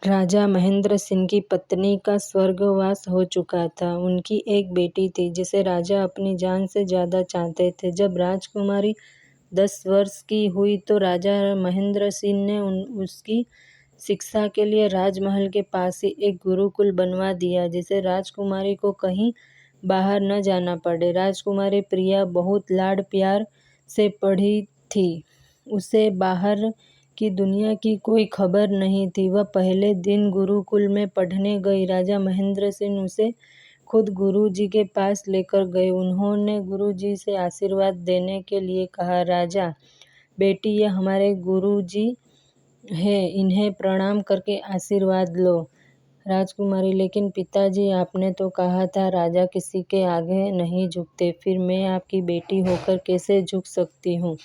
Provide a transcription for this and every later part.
राजा महेंद्र सिंह की पत्नी का स्वर्गवास हो चुका था। उनकी एक बेटी थी जिसे राजा अपनी जान से ज़्यादा चाहते थे। जब राजकुमारी 10 वर्ष की हुई तो राजा महेंद्र सिंह ने उसकी शिक्षा के लिए राजमहल के पास ही एक गुरुकुल बनवा दिया, जिसे राजकुमारी को कहीं बाहर न जाना पड़े। राजकुमारी प्रिया बहुत लाड प्यार से पढ़ी थी। उसे बाहर की दुनिया की कोई खबर नहीं थी। वह पहले दिन गुरुकुल में पढ़ने गई। राजा महेंद्र सिंह उसे खुद गुरुजी के पास लेकर गए। उन्होंने गुरुजी से आशीर्वाद देने के लिए कहा, राजा बेटी, ये हमारे गुरुजी है, इन्हें प्रणाम करके आशीर्वाद लो। राजकुमारी, लेकिन पिताजी, आपने तो कहा था राजा किसी के आगे नहीं झुकते, फिर मैं आपकी बेटी होकर कैसे झुक सकती हूँ?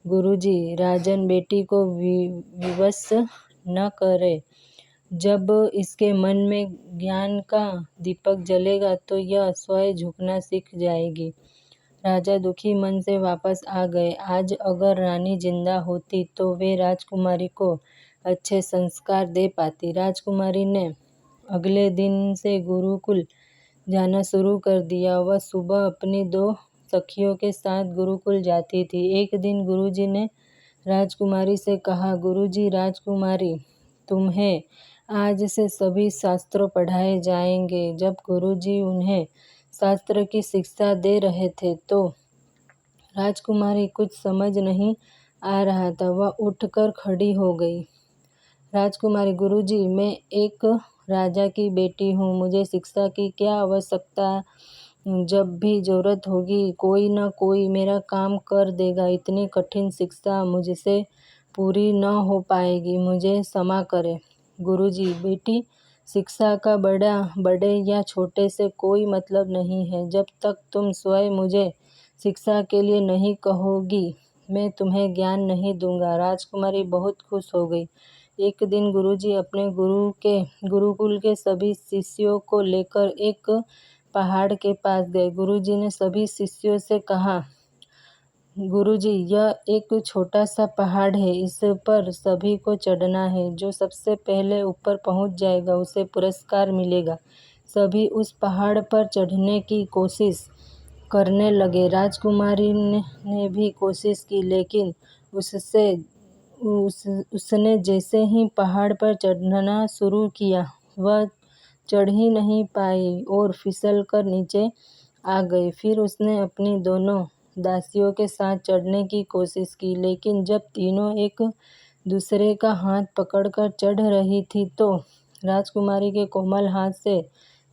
गुरुजी, राजन बेटी को विवश न करे। जब इसके मन में ज्ञान का दीपक जलेगा तो यह स्वयं झुकना सीख जाएगी। राजा दुखी मन से वापस आ गए। आज अगर रानी जिंदा होती तो वे राजकुमारी को अच्छे संस्कार दे पाती। राजकुमारी ने अगले दिन से गुरुकुल जाना शुरू कर दिया। वह सुबह अपनी 2 सखियों के साथ गुरुकुल जाती थी। एक दिन गुरुजी ने राजकुमारी से कहा, गुरुजी, राजकुमारी, तुम्हें आज से सभी शास्त्रों पढ़ाए जाएंगे। जब गुरुजी उन्हें शास्त्र की शिक्षा दे रहे थे तो राजकुमारी कुछ समझ नहीं आ रहा था। वह उठकर खड़ी हो गई। राजकुमारी, गुरुजी, मैं एक राजा की बेटी हूँ। मुझे शिक्षा की क्या आवश्यकता? जब भी जरूरत होगी कोई न कोई मेरा काम कर देगा। इतनी कठिन शिक्षा मुझसे पूरी न हो पाएगी, मुझे क्षमा करें। गुरुजी, बेटी, शिक्षा का बड़े या छोटे से कोई मतलब नहीं है। जब तक तुम स्वयं मुझे शिक्षा के लिए नहीं कहोगी, मैं तुम्हें ज्ञान नहीं दूंगा। राजकुमारी बहुत खुश हो गई। एक दिन गुरुजी अपने गुरुकुल के सभी शिष्यों को लेकर एक पहाड़ के पास गए। गुरुजी ने सभी शिष्यों से कहा, गुरुजी, यह एक छोटा सा पहाड़ है, इस पर सभी को चढ़ना है। जो सबसे पहले ऊपर पहुंच जाएगा उसे पुरस्कार मिलेगा। सभी उस पहाड़ पर चढ़ने की कोशिश करने लगे। राजकुमारी ने भी कोशिश की, लेकिन उसने जैसे ही पहाड़ पर चढ़ना शुरू किया वह चढ़ ही नहीं पाई और फिसल कर नीचे आ गई। फिर उसने अपनी दोनों दासियों के साथ चढ़ने की कोशिश की, लेकिन जब तीनों एक दूसरे का हाथ पकड़कर चढ़ रही थी तो राजकुमारी के कोमल हाथ से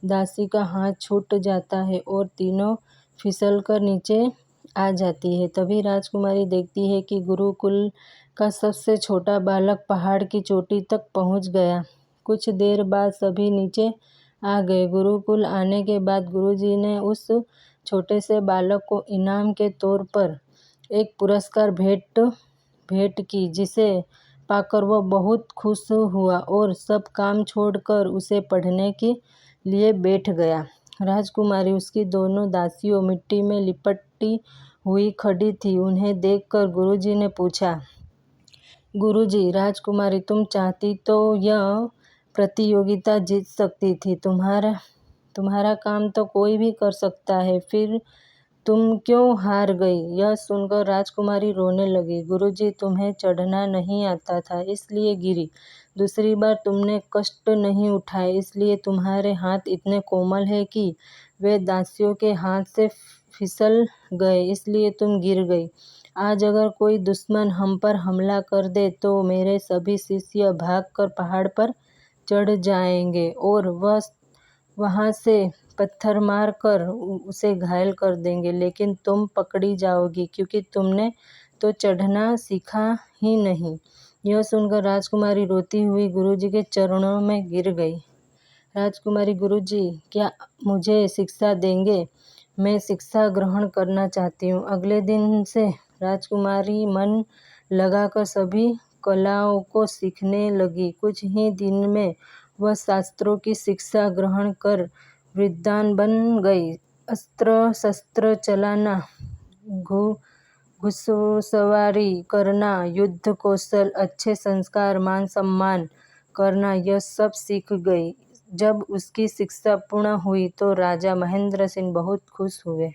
दासी का हाथ छूट जाता है और तीनों फिसलकर नीचे आ जाती है। तभी राजकुमारी देखती है कि गुरुकुल का सबसे छोटा बालक पहाड़ की चोटी तक पहुंच गया। कुछ देर बाद सभी नीचे आ गए। गुरुकुल आने के बाद गुरुजी ने उस छोटे से बालक को इनाम के तौर पर एक पुरस्कार भेंट की, जिसे पाकर वह बहुत खुश हुआ और सब काम छोड़कर उसे पढ़ने के लिए बैठ गया। राजकुमारी, उसकी दोनों दासियों मिट्टी में लिपटी हुई खड़ी थी। उन्हें देखकर गुरुजी ने पूछा, गुरुजी, राजकुमारी तुम चाहती तो यह प्रतियोगिता जीत सकती थी। तुम्हारा काम तो कोई भी कर सकता है, फिर तुम क्यों हार गई? यह सुनकर राजकुमारी रोने लगी। गुरुजी, तुम्हें चढ़ना नहीं आता था इसलिए गिरी। दूसरी बार तुमने कष्ट नहीं उठाए इसलिए तुम्हारे हाथ इतने कोमल है कि वे दासियों के हाथ से फिसल गए, इसलिए तुम गिर गई। आज अगर कोई दुश्मन हम पर हमला कर दे तो मेरे सभी शिष्य भागकर पहाड़ पर चढ़ जाएंगे और वहां से पत्थर मार कर उसे घायल कर देंगे, लेकिन तुम पकड़ी जाओगी क्योंकि तुमने तो चढ़ना सीखा ही नहीं। यह सुनकर राजकुमारी रोती हुई गुरुजी के चरणों में गिर गई। राजकुमारी, गुरुजी, क्या मुझे शिक्षा देंगे? मैं शिक्षा ग्रहण करना चाहती हूँ। अगले दिन से राजकुमारी मन लगाकर सभी कलाओं को सीखने लगी। कुछ ही दिन में वह शास्त्रों की शिक्षा ग्रहण कर विद्वान बन गई। अस्त्र शस्त्र चलाना, घुड़सवारी करना, युद्ध कौशल, अच्छे संस्कार, मान सम्मान, करना यह सब सीख गई। जब उसकी शिक्षा पूर्ण हुई तो राजा महेंद्र सिंह बहुत खुश हुए।